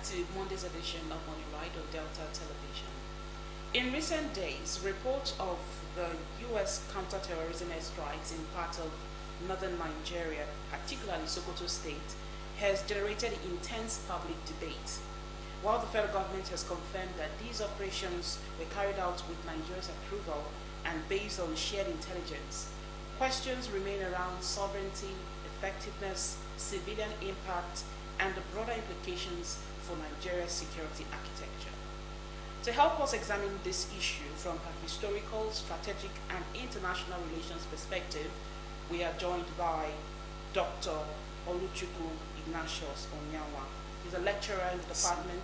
to Monday's edition of Money Ride on Delta Television. In recent days, reports of the U.S. counterterrorism airstrikes in parts of northern Nigeria, particularly Sokoto State, has generated intense public debate. While the federal government has confirmed that these operations were carried out with Nigeria's approval and based on shared intelligence, questions remain around sovereignty, effectiveness, civilian impact, and the broader implications for Nigeria's security architecture. To help us examine this issue from a historical, strategic, and international relations perspective, we are joined by Dr. Oluchukwu Ignatius Onyanwa. He's a lecturer in the department.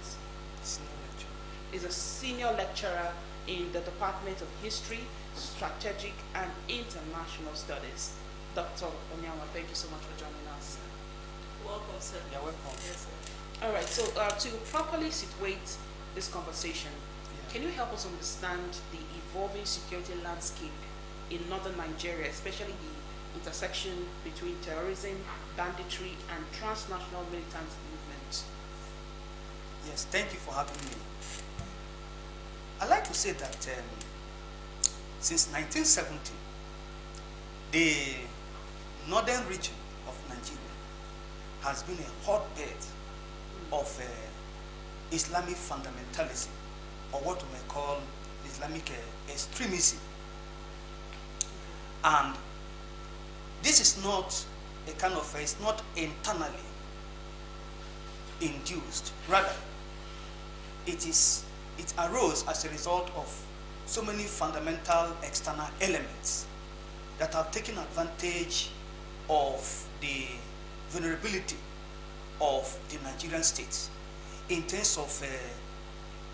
He's a senior lecturer in the Department of History, Strategic, and International Studies. Dr. Onyanwa, thank you so much for joining us. Welcome, sir. You're welcome. Yes, sir. All right, so to properly situate this conversation, can you help us understand the evolving security landscape in northern Nigeria, especially the intersection between terrorism, banditry, and transnational militant movements? Yes, thank you for having me. I'd like to say that since 1970, the northern region of Nigeria has been a hotbed of Islamic fundamentalism, or what we may call Islamic extremism. And this is not a kind of, it's not internally induced. Rather, it arose as a result of so many fundamental external elements that have taken advantage of the vulnerability of the Nigerian state in terms of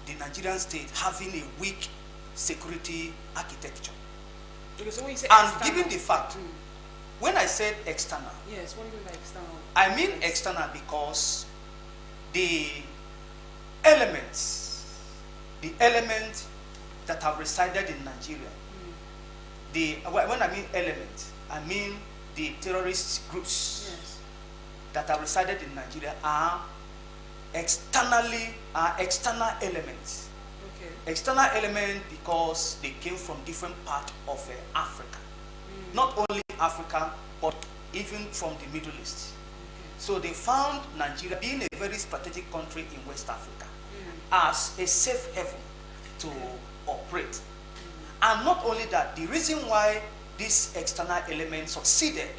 the Nigerian state having a weak security architecture. Okay, so when you say And external, given the fact, when I said external, yes, what do you mean by external? I mean external because the elements that have resided in Nigeria, when I mean elements, I mean the terrorist groups that have resided in Nigeria are external elements. Okay. External element because they came from different parts of Africa. Not only Africa, but even from the Middle East. So they found Nigeria being a very strategic country in West Africa as a safe haven to operate. And not only that, the reason why this external element succeeded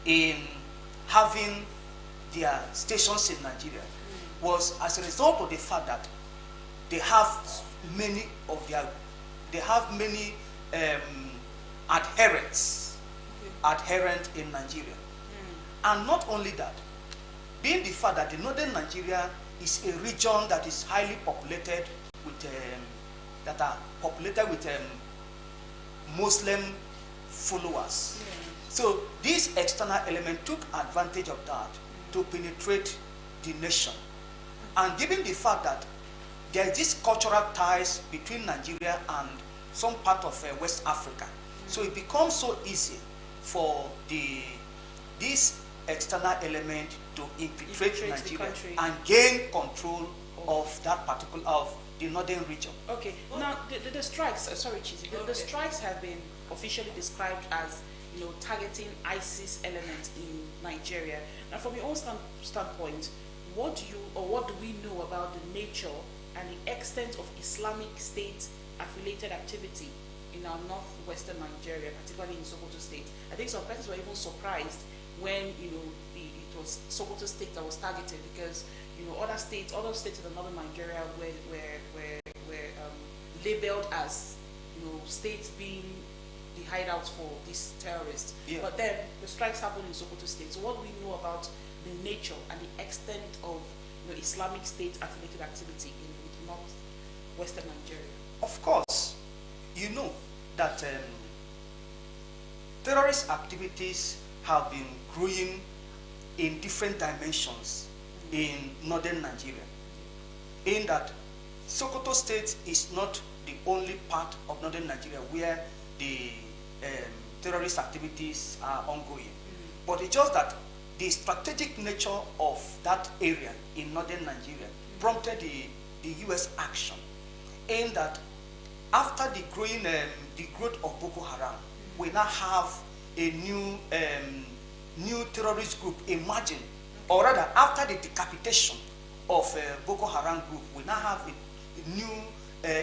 in having their stations in Nigeria was as a result of the fact that they have many adherents in Nigeria. And not only that, being the fact that the northern Nigeria is a region that is highly populated with Muslim followers. So this external element took advantage of that to penetrate the nation. And given the fact that there is this cultural ties between Nigeria and some part of West Africa, so it becomes so easy for this external element to infiltrate Nigeria and gain control of that particular, of the northern region. Okay, now the strikes, sorry Chizi, the strikes have been officially described as, targeting ISIS elements in Nigeria. Now from your own standpoint, what do we know about the nature and the extent of Islamic State affiliated activity in our northwestern Nigeria, particularly in Sokoto State? I think some persons were even surprised when it was Sokoto State that was targeted, because other states in the northern Nigeria were labeled as states being the hideouts for these terrorists. But then the strikes happened in Sokoto State. So what do we know about the nature and the extent of Islamic State affiliated activity in northwestern Nigeria? Of course, you know that terrorist activities have been growing in different dimensions in northern Nigeria. In that Sokoto State is not the only part of northern Nigeria where the terrorist activities are ongoing. But it's just that the strategic nature of that area in northern Nigeria prompted the U.S. action, in that after the growth of Boko Haram, we now have a new terrorist group emerging, or rather, after the decapitation of Boko Haram group, we now have a new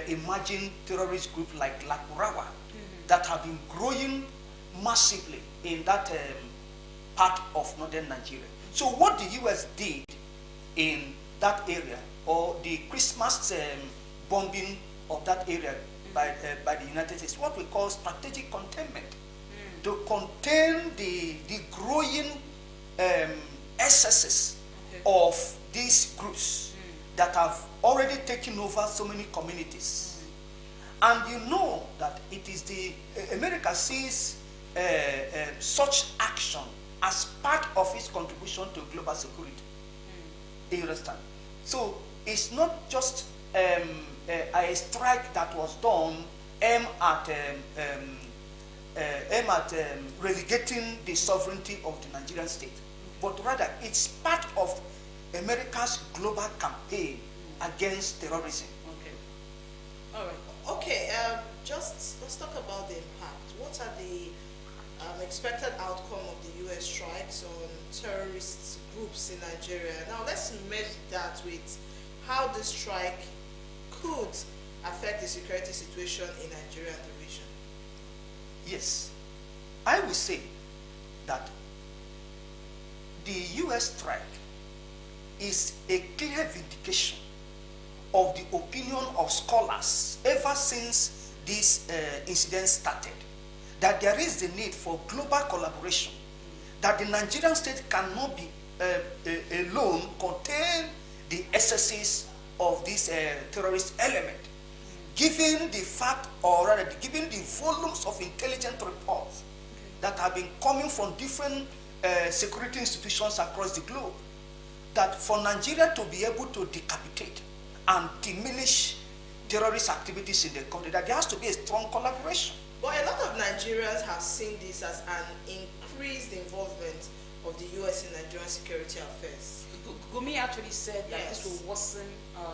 emerging terrorist group like Lakurawa that have been growing massively in that part of northern Nigeria. So what the U.S. did in that area, or the Christmas bombing of that area by the United States, what we call strategic containment, to contain the growing excesses of these groups that have already taken over so many communities. And you know that it is America sees such action as part of its contribution to global security. You understand? So it's not just a strike that was done aimed at relegating the sovereignty of the Nigerian state, but rather it's part of America's global campaign against terrorism. Okay. All right. Okay, just let's talk about the impact. What are the expected outcome of the U.S. strikes on terrorist groups in Nigeria? Now let's measure that with how this strike could affect the security situation in Nigeria and the region. Yes, I will say that the U.S. strike is a clear vindication of the opinion of scholars ever since this incident started, that there is the need for global collaboration, that the Nigerian state cannot be alone contain the excesses of this terrorist element, given the fact, or rather given the volumes of intelligence reports that have been coming from different security institutions across the globe, that for Nigeria to be able to decapitate and diminish terrorist activities in the country, that there has to be a strong collaboration. But a lot of Nigerians have seen this as an increased involvement of the U.S. in Nigerian security affairs. Gumi actually said that Yes. this will worsen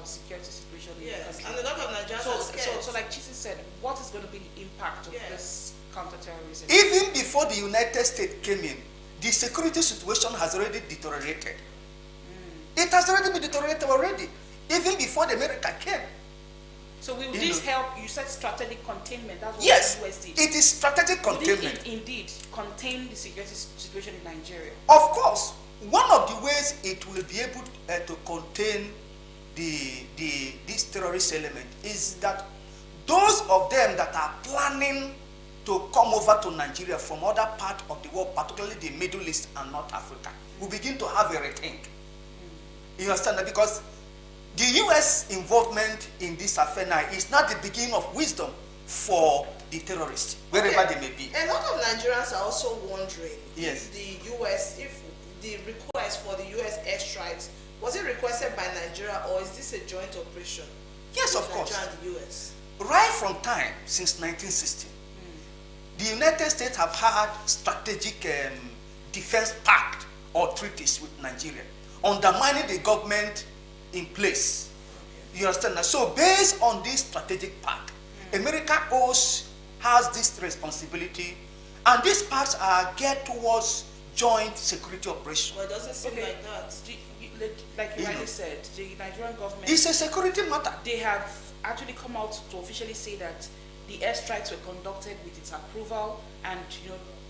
security situation in the Yes, country. and a lot of Nigerians are scared. So like Chisi said, what is going to be the impact of Yes. this counterterrorism? Even before the United States came in, the security situation has already deteriorated. It has already been deteriorated already, even before the America came. So will You this know. help? You said strategic containment. That's what Yes, the US did. it is strategic Will it containment. indeed contain the security situation in Nigeria? Of course, one of the ways it will be able to contain this terrorist element is that those of them that are planning to come over to Nigeria from other parts of the world, particularly the Middle East and North Africa, will begin to have a rethink. You understand that? Because the U.S. involvement in this affair now is not the beginning of wisdom for the terrorists, wherever they may be. A lot of Nigerians are also wondering Yes. if the U.S., if the request for the U.S. airstrikes, was it requested by Nigeria, or is this a joint operation? Yes, with of course. Nigeria and the U.S.? Right from time since 1960, the United States have had strategic defense pact or treaties with Nigeria, undermining the government in place. You understand that? So based on this strategic pact, America has this responsibility, and these pacts are geared towards joint security operation. Well, it doesn't seem Okay. like that. Like you You rightly know. said, the Nigerian government, It's a security matter. they have actually come out to officially say that the airstrikes were conducted with its approval, and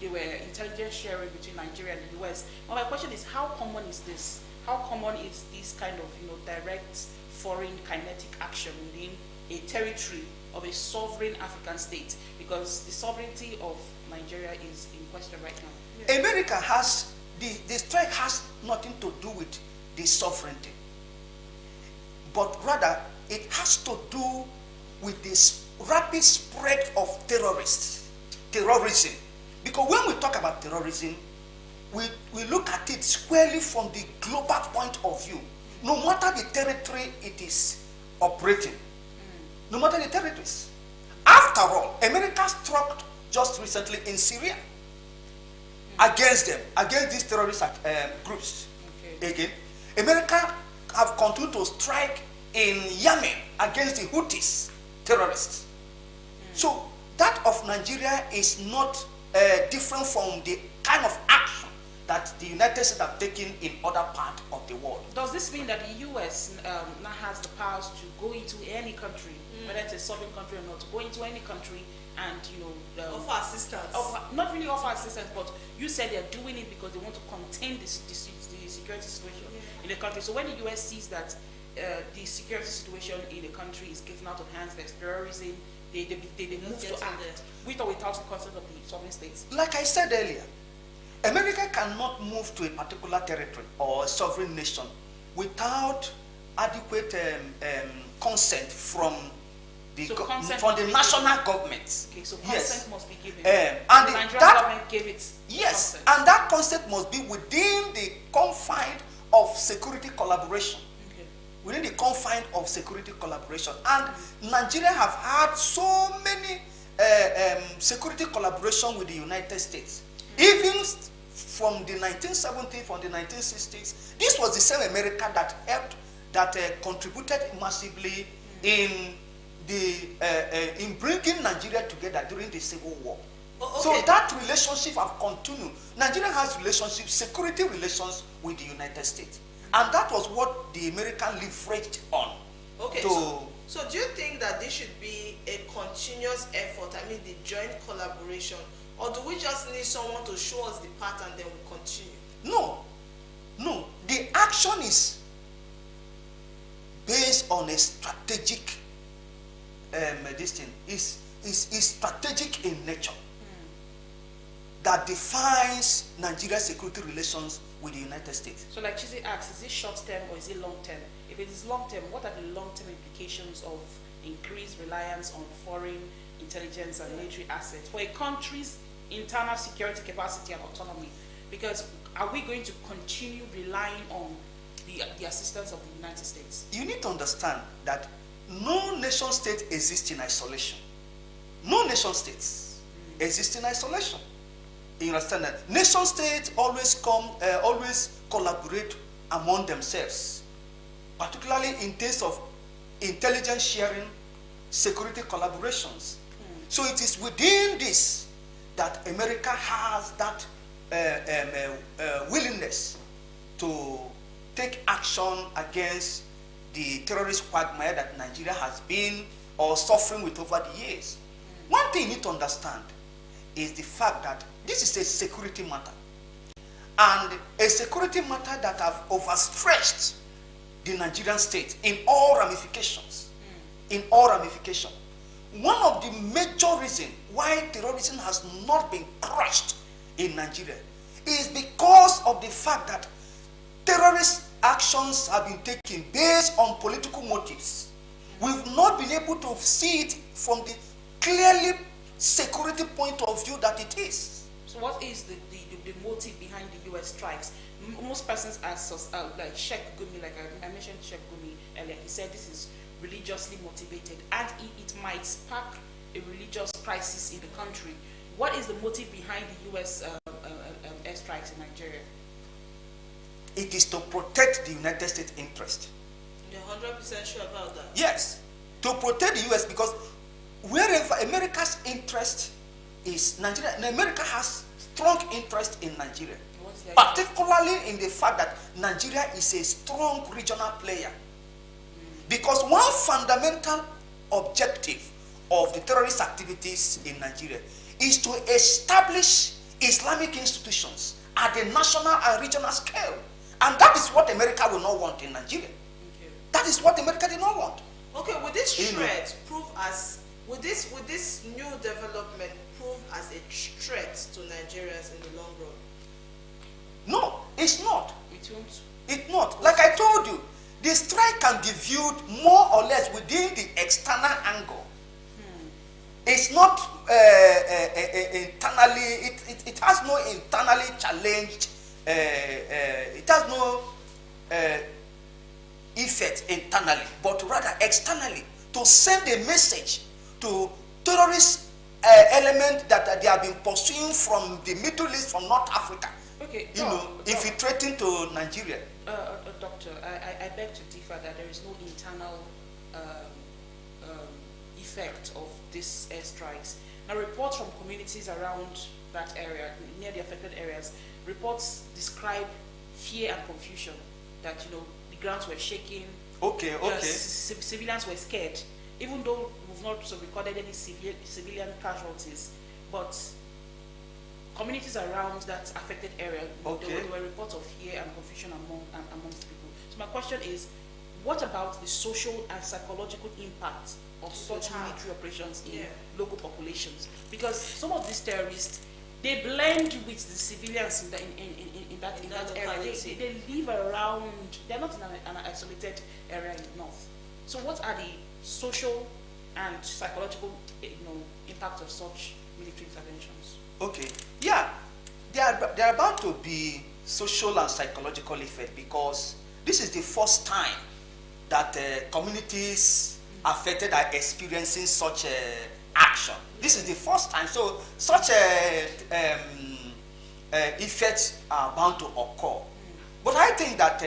they were intelligence sharing between Nigeria and the US. But my question is, how common is this? How common is this kind of direct foreign kinetic action within a territory of a sovereign African state? Because the sovereignty of Nigeria is in question right now. America has, the strike has nothing to do with the sovereignty, but rather it has to do with this rapid spread of terrorism. Because when we talk about terrorism, we look at it squarely from the global point of view. No matter the territory it is operating, no matter the territories. After all, America struck just recently in Syria against these terrorist groups. Okay. Again, America have continued to strike in Yemen against the Houthis terrorists. So that of Nigeria is not different from the kind of action that the United States have taken in other parts of the world. Does this mean that the U.S. Now has the powers to go into any country, whether it's a sovereign country or not, to go into any country and offer assistance? Not really offer assistance, but you said they're doing it because they want to contain the security situation in the country. So when the U.S. sees that the security situation in the country is getting out of hand, there's terrorism, they move to act with or without the consent of the sovereign states. Like I said earlier, America cannot move to a particular territory or a sovereign nation without adequate consent from the national government. Okay, so consent must be given. And the Nigerian government gave it. Yes, consent. and that consent must be within the confines of security collaboration. Okay. Within the confines of security collaboration. And Nigeria have had so many security collaboration with the United States. Even from the 1970s, from the 1960s, this was the same America that helped, that contributed massively in bringing Nigeria together during the Civil War. Okay. So that relationship have continued. Nigeria has relationships, security relations with the United States. And that was what the American leveraged on. Okay, so do you think that this should be a continuous effort, I mean the joint collaboration, or do we just need someone to show us the path and then we continue? No. The action is based on a strategic, is strategic in nature that defines Nigeria's security relations with the United States. So like Chizzy asks, is it short term or is it long term? If it is long term, what are the long term implications of increased reliance on foreign intelligence and military assets for a country's internal security capacity and autonomy? Because are we going to continue relying on the assistance of the United States? You need to understand that no nation state exists in isolation. No nation states exist in isolation. You understand that? Nation states always collaborate among themselves, particularly in terms of intelligence sharing, security collaborations. So it is within this that America has that willingness to take action against the terrorist quagmire that Nigeria has been or suffering with over the years. One thing you need to understand is the fact that this is a security matter, and a security matter that have overstretched the Nigerian state in all ramifications. In all ramifications. One of the major reasons why terrorism has not been crushed in Nigeria is because of the fact that terrorist actions have been taken based on political motives. We've not been able to see it from the clearly security point of view that it is. So what is the motive behind the U.S. strikes? Most persons ask us, like Sheikh Gumi, like I mentioned Sheikh Gumi earlier, he said this is religiously motivated and it might spark a religious crisis in the country. What is the motive behind the U.S. airstrikes in Nigeria? It is to protect the United States interest. You're 100% sure about that? Yes, to protect the U.S. because wherever America's interest is, Nigeria, America has strong interest in Nigeria, particularly in the fact that Nigeria is a strong regional player. Because one fundamental objective of the terrorist activities in Nigeria is to establish Islamic institutions at the national and regional scale. And that is what America will not want in Nigeria. Okay. That is what America did not want. Okay, would this threat prove as, would this new development prove as a threat to Nigerians in the long run? No, it's not. It won't. It's not. Like I told you, the strike can be viewed more or less within the external angle. It's not internally, it has no internally challenged, it has no effect internally, but rather externally, to send a message to terrorist element that they have been pursuing from the Middle East, from North Africa. Okay. Infiltrating to Nigeria. Doctor, I beg to differ that there is no internal effect of these airstrikes. Now, reports from communities around that area, near the affected areas, reports describe fear and confusion, that, you know, the grounds were shaking. Okay. Civilians were scared, even though we've not recorded any civilian casualties, but communities around that affected area, there were reports of fear and confusion amongst people. So my question is, what about the social and psychological impact of such military operations in local populations? Because some of these terrorists, they blend with the civilians in that area. They live around. They're not in an isolated area in the north. So what are the social and psychological, impact of such military interventions? Okay. Yeah, there are bound to be social and psychological effect, because this is the first time that communities affected are experiencing such action. This is the first time. So such effects are bound to occur. But I think that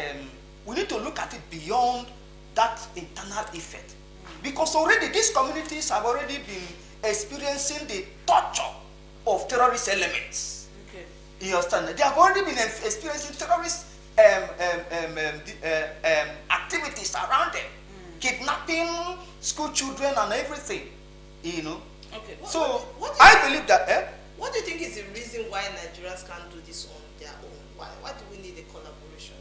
we need to look at it beyond that internal effect, because already these communities have already been experiencing the torture of terrorist elements. Okay. You understand? They have already been experiencing terrorist activities around them, kidnapping school children and everything. Okay. So I believe that. What do you think is the reason why Nigerians can't do this on their own? Why do we need a collaboration?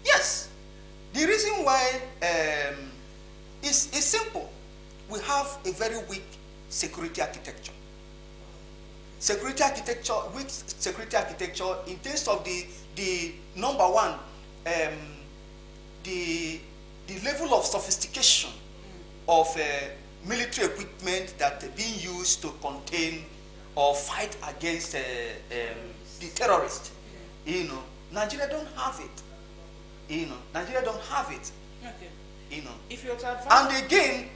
Yes, the reason why is simple. We have a very weak security architecture. Weak security architecture in terms of the number one, the level of sophistication of military equipment that are being used to contain or fight against the terrorists. Nigeria don't have it. Nigeria don't have it. Okay. If you're to advance, and again,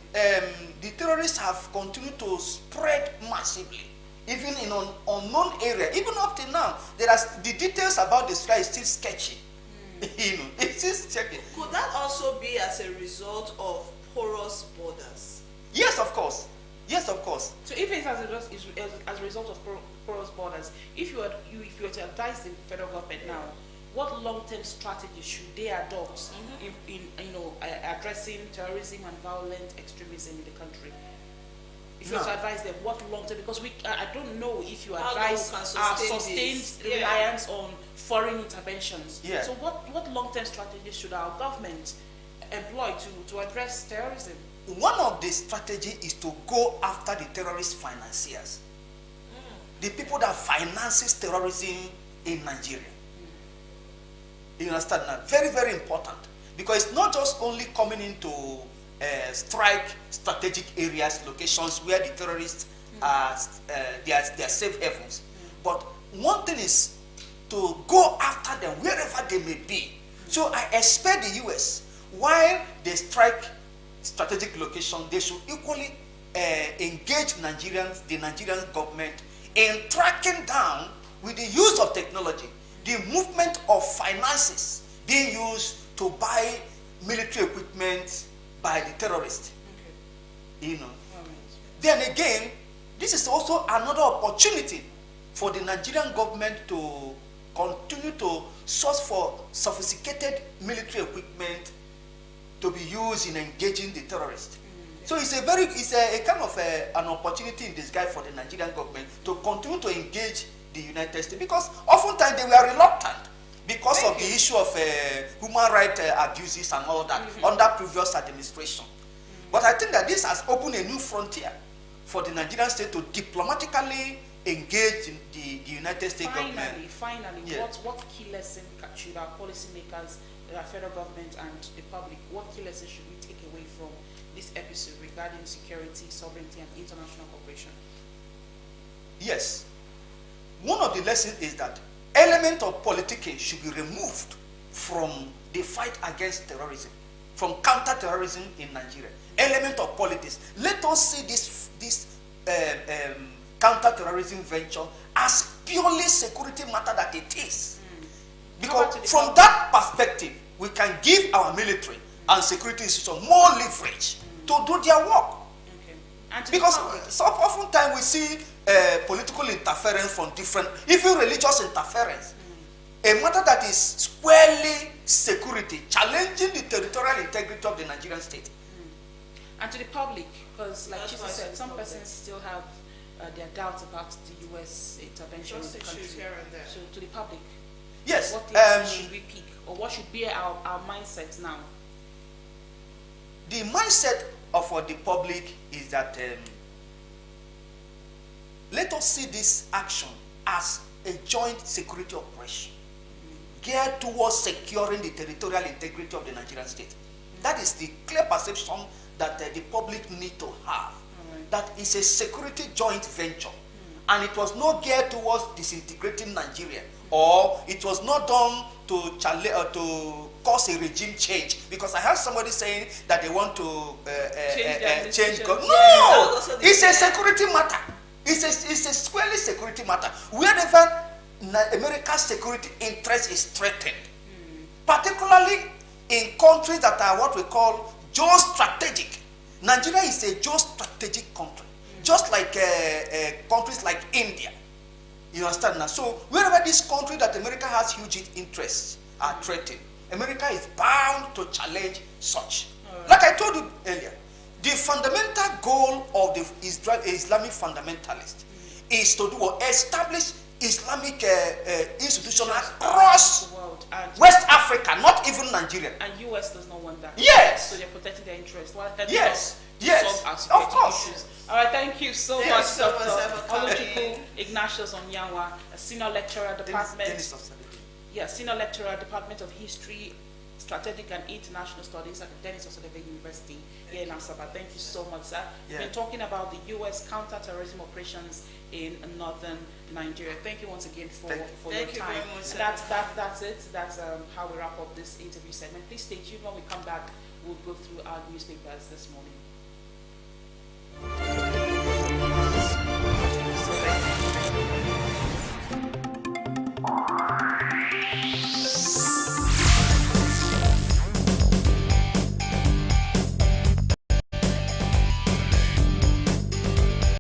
the terrorists have continued to spread massively, even in an unknown area. Even up till now, the details about the strike is still sketchy. It's still sketchy. Could that also be as a result of porous borders? Yes, of course. Yes, of course. So if it's as a result of porous borders, if you were to advise the federal government now, what long-term strategies should they adopt in addressing terrorism and violent extremism in the country? If you were to advise them, what long-term? Because I don't know if you advise our sustained reliance on foreign interventions. Yeah. So what long-term strategies should our government employ to address terrorism? One of the strategies is to go after the terrorist financiers, the people that finances terrorism in Nigeria. You understand now? Very, very important, because it's not just only coming into strike strategic areas, locations where the terrorists are their safe havens, but one thing is to go after them wherever they may be. So I expect the US, while they strike strategic location, they should equally engage the Nigerian government in tracking down, with the use of technology, the movement of finances being used to buy military equipment by the terrorists. Okay. Then again, this is also another opportunity for the Nigerian government to continue to source for sophisticated military equipment to be used in engaging the terrorists. So it's a kind of an opportunity in disguise for the Nigerian government to continue to engage the United States, because oftentimes they were reluctant because of the issue of human rights abuses and all that under previous administration. But I think that this has opened a new frontier for the Nigerian state to diplomatically engage in the United States government. Finally, Yeah. what key lesson should our policymakers, our federal government and the public, what key lesson should we take away from this episode regarding security, sovereignty and international cooperation? Yes. One of the lessons is that element of politicking should be removed from the fight against terrorism, from counter-terrorism in Nigeria. Element of politics. Let us see this counter-terrorism venture as purely security matter that it is. Because from that perspective, we can give our military and security institutions more leverage to do their work. Okay. And because so oftentimes we see political interference from different, even religious interference. A matter that is squarely security, challenging the territorial integrity of the Nigerian state. And to the public, because like Chisu said, some persons still have their doubts about the U.S. intervention in the country. Here and there. So to the public, yes, what lessons should we pick, or what should be our mindset now? The mindset of the public is that let us see this action as a joint security operation geared towards securing the territorial integrity of the Nigerian state. That is the clear perception that the public need to have. That is a security joint venture. And it was not geared towards disintegrating Nigeria, or it was not done to cause a regime change. Because I heard somebody saying that they want to change God. No! It's a security matter. It's a squarely security matter. Wherever America's security interest is threatened, particularly in countries that are what we call geostrategic. Nigeria is a geostrategic country, just like countries like India. You understand now? So wherever this country that America has huge interests are threatened, America is bound to challenge such. Like I told you earlier, the fundamental goal of the Islamic fundamentalist is to establish Islamic institutions across the world, and West Africa, not even Nigeria. And U.S. does not want that. Yes. So they're protecting their interests. Well, yes. Solve our Of course. issues. All right. Thank you so Thank much, you so much, Dr. Oluchukwu Ignatius Onyanwa, a senior lecturer, Senior lecturer, Department of History, Strategic and International Studies at the Dennis Osadebe University here in Asaba. Thank you so much, sir. We've been talking about the U.S. counter-terrorism operations in northern Nigeria. Thank you once again for your time. Very much, that's it. That's how we wrap up this interview segment. Please stay tuned. When we come back, we'll go through our newspapers this morning.